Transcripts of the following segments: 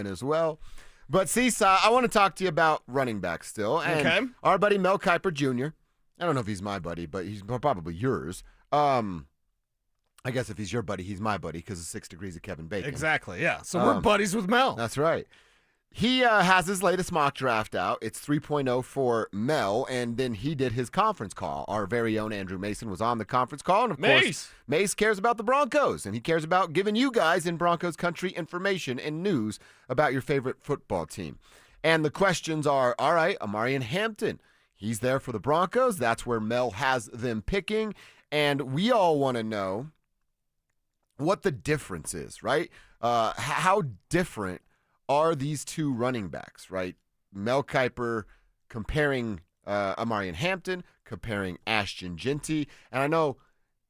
in as well. But Seesaw, I want to talk to you about running back still. And Okay. our buddy Mel Kiper Jr., I don't know if he's my buddy, but he's probably yours. I guess if he's your buddy, he's my buddy because of 6 Degrees of Kevin Bacon. Exactly, yeah. So we're buddies with Mel. That's right. He has his latest mock draft out. It's 3.0 for Mel, and then he did his conference call. Our very own Andrew Mason was on the conference call, and of course, Mace cares about the Broncos, and he cares about giving you guys in Broncos country information and news about your favorite football team. And the questions are, all right, Omarion Hampton, he's there for the Broncos. That's where Mel has them picking, and we all want to know what the difference is, right? How different are these two running backs, right? Mel Kiper comparing Omarion Hampton, comparing Ashton Jeanty. And I know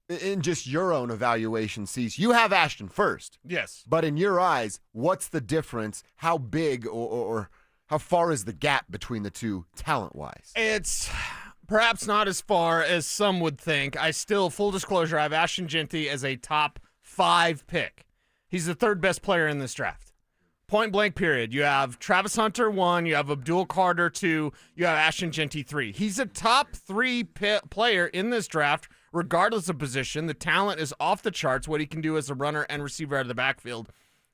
in just your own evaluation, Cease, you have Ashton first. Yes. But in your eyes, what's the difference? How big or how far is the gap between the two talent-wise? It's perhaps not as far as some would think. Full disclosure, I have Ashton Jeanty as a top 5 pick. He's the 3rd best player in this draft. Point blank period. You have Travis Hunter 1, you have Abdul Carter 2, you have Ashton Jeanty 3. He's a top 3 player in this draft, regardless of position. The talent is off the charts, what he can do as a runner and receiver out of the backfield.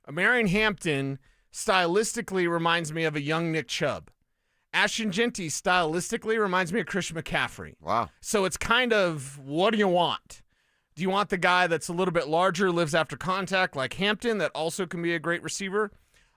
Omarion Hampton stylistically reminds me of a young Nick Chubb. Ashton Jeanty stylistically reminds me of Christian McCaffrey. Wow. So it's kind of, what do you want? Do you want the guy that's a little bit larger, lives after contact like Hampton, that also can be a great receiver?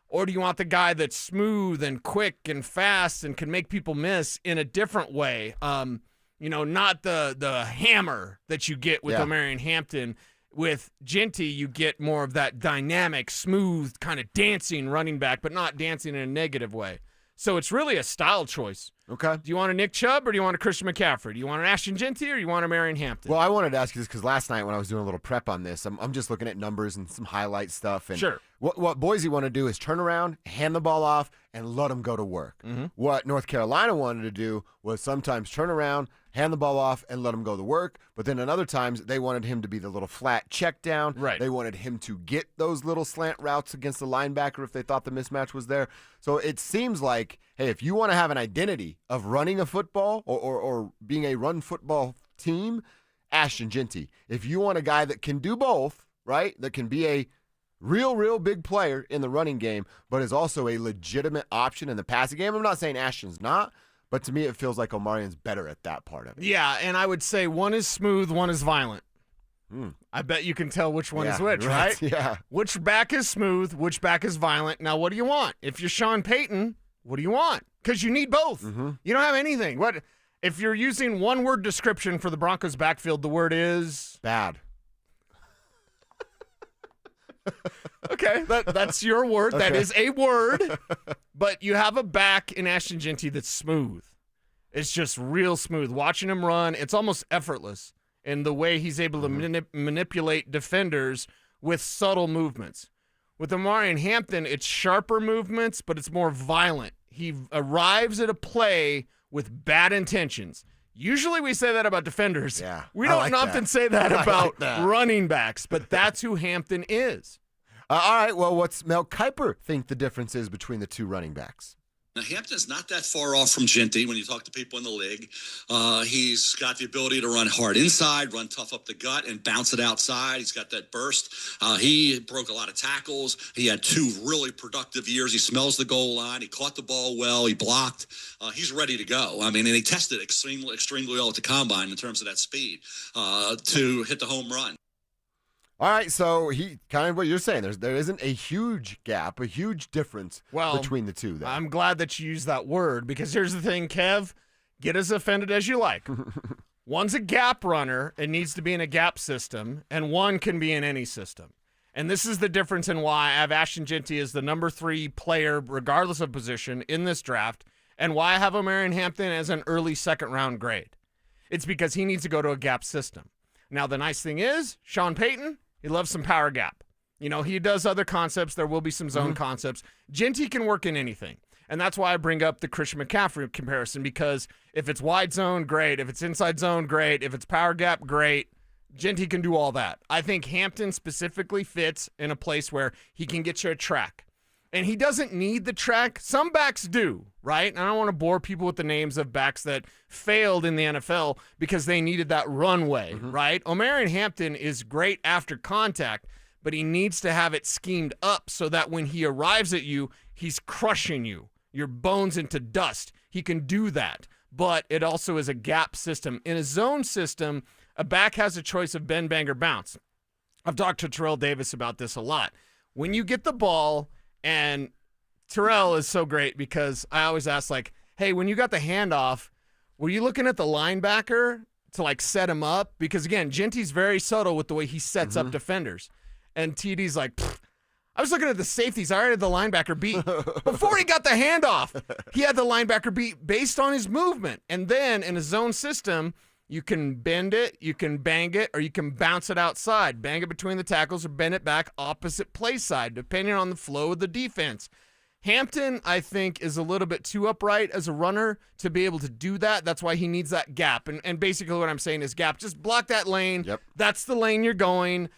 Or do you want the guy that's smooth and quick and fast and can make people miss in a different way? Not the hammer that you get with Omarion Hampton. With Jenty, you get more of that dynamic, smooth, kind of dancing running back, but not dancing in a negative way. So it's really a style choice. Okay. Do you want a Nick Chubb or do you want a Christian McCaffrey? Do you want an Ashton Jeanty or do you want a Omarion Hampton? Well, I wanted to ask you this because last night when I was doing a little prep on this, I'm just looking at numbers and some highlight stuff. And sure. What Boise want to do is turn around, hand the ball off, and let them go to work. Mm-hmm. What North Carolina wanted to do was sometimes turn around, hand the ball off, and let him go to work. But then at other times, they wanted him to be the little flat check down. Right. They wanted him to get those little slant routes against the linebacker if they thought the mismatch was there. So it seems like, hey, if you want to have an identity of running a football or being a run football team, Ashton Jeanty. If you want a guy that can do both, right, that can be a real big player in the running game, but is also a legitimate option in the passing game. I'm not saying Ashton's not, but to me it feels like Omarion's better at that part of it. Yeah, and I would say one is smooth, one is violent. I bet you can tell which one is which, right? Yeah. Which back is smooth, which back is violent. Now, what do you want? If you're Sean Payton, what do you want? Because you need both. Mm-hmm. You don't have anything. What if you're using one word description for the Broncos backfield? The word is bad. Okay, that's your word. Okay. That is a word. But you have a back in Ashton Jeanty that's smooth. It's just real smooth. Watching him run, it's almost effortless in the way he's able to manipulate defenders with subtle movements. With Omarion Hampton, it's sharper movements, but it's more violent. He arrives at a play with bad intentions. Usually we say that about defenders. Yeah, we don't often say that about running backs, but that's who Hampton is. All right, well, what's Mel Kiper think the difference is between the two running backs? Now, Hampton's not that far off from Jenty when you talk to people in the league. He's got the ability to run hard inside, run tough up the gut, and bounce it outside. He's got that burst. He broke a lot of tackles. He had 2 really productive years. He smells the goal line. He caught the ball well. He blocked. He's ready to go. I mean, and he tested extremely well at the combine in terms of that speed to hit the home run. All right, so he kind of what you're saying. There isn't a huge gap, a huge difference between the two. Then. I'm glad that you used that word because here's the thing, Kev. Get as offended as you like. One's a gap runner and needs to be in a gap system, and one can be in any system. And this is the difference in why I have Ashton Jeanty as the number 3 player, regardless of position, in this draft, and why I have Omarion Hampton as an early second-round grade. It's because he needs to go to a gap system. Now, the nice thing is, Sean Payton, he loves some power gap. You know, he does other concepts. There will be some zone concepts. Jeanty can work in anything. And that's why I bring up the Christian McCaffrey comparison, because if it's wide zone, great. If it's inside zone, great. If it's power gap, great. Jeanty can do all that. I think Hampton specifically fits in a place where he can get you a track. And he doesn't need the track. Some backs do, right? And I don't want to bore people with the names of backs that failed in the NFL because they needed that runway, right? Omarion Hampton is great after contact, but he needs to have it schemed up so that when he arrives at you, he's crushing you, your bones into dust. He can do that, but it also is a gap system. In a zone system, a back has a choice of bend, bang, or bounce. I've talked to Terrell Davis about this a lot. When you get the ball, and Terrell is so great because I always ask, like, hey, when you got the handoff, were you looking at the linebacker to, like, set him up? Because, again, Jenty's very subtle with the way he sets up defenders. And TD's like, I was looking at the safeties. I already had the linebacker beat. Before he got the handoff, he had the linebacker beat based on his movement. And then in a zone system, you can bend it, you can bang it, or you can bounce it outside. Bang it between the tackles or bend it back opposite play side, depending on the flow of the defense. Hampton, I think, is a little bit too upright as a runner to be able to do that. That's why he needs that gap. And basically what I'm saying is gap. Just block that lane. Yep. That's the lane you're going.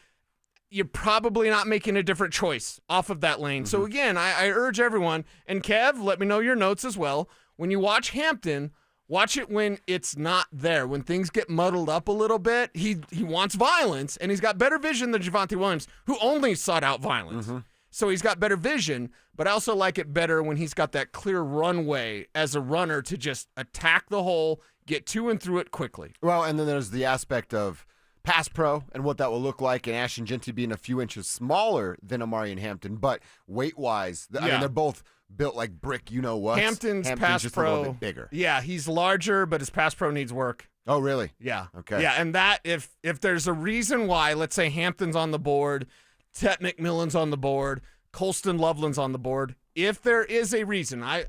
You're probably not making a different choice off of that lane. So, again, I urge everyone, and Kev, let me know your notes as well. When you watch Hampton, watch it when it's not there. When things get muddled up a little bit, he wants violence, and he's got better vision than Javonte Williams, who only sought out violence. So he's got better vision, but I also like it better when he's got that clear runway as a runner to just attack the hole, get to and through it quickly. Well, and then there's the aspect of pass pro and what that will look like, and Ashton Jeanty being a few inches smaller than Omarion Hampton, but weight-wise, I mean, they're both built like brick, you know what? Hampton's pass just pro, a little bit bigger. Yeah, he's larger, but his pass pro needs work. Oh, really? Yeah. Okay. Yeah, and that if there's a reason why, let's say Hampton's on the board, Tet McMillan's on the board, Colston Loveland's on the board, if there is a reason, I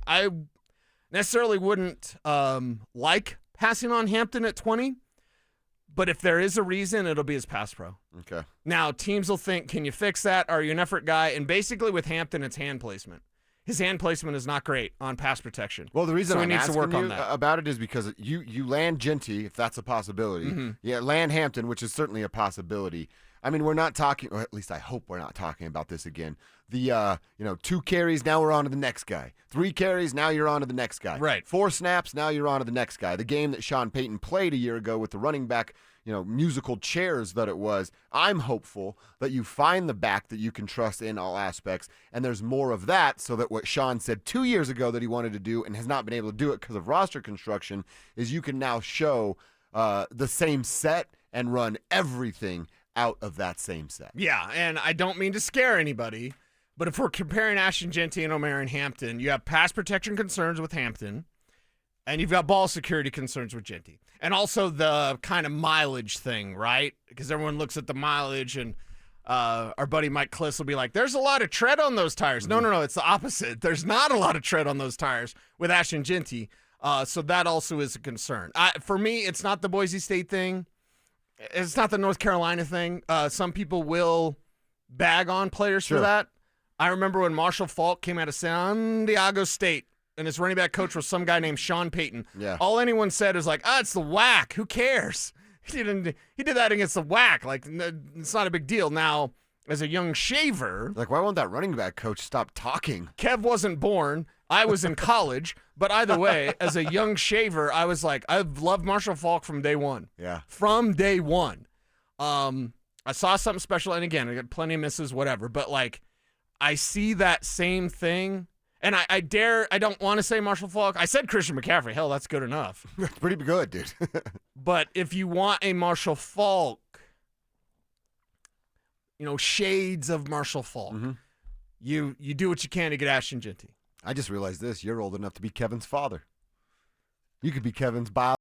necessarily wouldn't like passing on Hampton at 20, but if there is a reason, it'll be his pass pro. Okay. Now, teams will think, can you fix that? Are you an effort guy? And basically with Hampton, it's hand placement. His hand placement is not great on pass protection. Well, the reason I'm asking to work on that about it is because you land Jenty, if that's a possibility. Yeah, land Hampton, which is certainly a possibility. I mean, we're not talking, or at least I hope we're not talking about this again. The 2 carries, now we're on to the next guy. 3 carries, now you're on to the next guy. Right. 4 snaps, now you're on to the next guy. The game that Sean Payton played a year ago with the running back, musical chairs that it was. I'm hopeful that you find the back that you can trust in all aspects, and there's more of that, so that what Sean said 2 years ago that he wanted to do and has not been able to do it because of roster construction is you can now show the same set and run everything out of that same set. Yeah, and I don't mean to scare anybody, but if we're comparing Ashton Jeanty and Omarion Hampton, you have pass protection concerns with Hampton, and you've got ball security concerns with Jenty. And also the kind of mileage thing, right? Because everyone looks at the mileage, and our buddy Mike Kliss will be like, there's a lot of tread on those tires. No, it's the opposite. There's not a lot of tread on those tires with Ashton Jeanty. So that also is a concern. For me, it's not the Boise State thing. It's not the North Carolina thing. Some people will bag on players for that. I remember when Marshall Faulk came out of San Diego State, and his running back coach was some guy named Sean Payton. Yeah. All anyone said is like, it's the whack. Who cares? He did that against the whack. Like, it's not a big deal. Now, as a young shaver, like, why won't that running back coach stop talking? Kev wasn't born. I was in college. But either way, as a young shaver, I was like, I've loved Marshall Faulk from day one. Yeah. From day one. I saw something special. And again, I got plenty of misses, whatever. But, like, I see that same thing. And I don't want to say Marshall Faulk. I said Christian McCaffrey. Hell, that's good enough. That's pretty good, dude. But if you want a Marshall Faulk, shades of Marshall Faulk, you do what you can to get Ashton Jeanty. I just realized this. You're old enough to be Kevin's father. You could be Kevin's biological